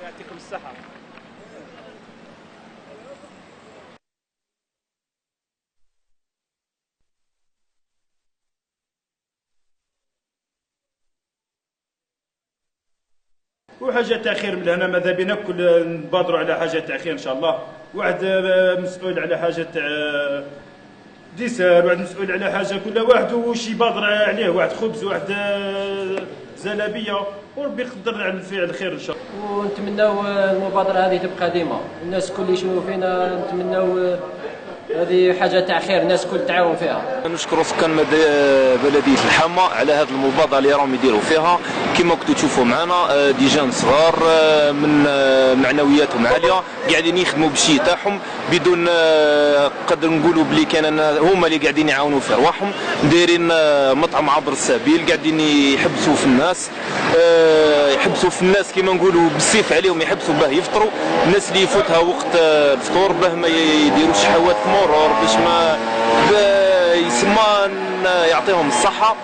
يعطيكم الصحة. وحاجه تاع خير من هنا، ماذا بينا كل نبادروا على حاجه تاع خير ان شاء الله. واحد مسؤول على حاجه تاع ديسار، واحد مسؤول على حاجه، كل واحد وش يبادر عليه، واحد خبز، واحد زلابيه، وربي يقدر على الفعل الخير ان شاء الله. ونتمناو المبادره هذه تبقى ديما، الناس الكل يشوفوا فينا، نتمناو هذه حاجه تاع خير، الناس الكل تعاون فيها. نشكر سكان بلديه الحامه على هذه المبادره اللي راهم يديروا فيها. كما كنتوا تشوفوا معنا دي جان صغار من معنوياتهم عاليه، قاعدين يخدموا بالشيء تاعهم بدون قدر نقولوا بلي كان هما اللي قاعدين يعاونوا في رواحهم، دايرين مطعم عبر السبيل، قاعدين يحبسوا في الناس، يحبسوا في الناس كما نقولوا بالسيف عليهم، يحبسوا باه يفطروا، الناس اللي يفوتها وقت الفطور باه ما يديروش حوادث مرور، باش ما يسمى يعطيهم الصحه.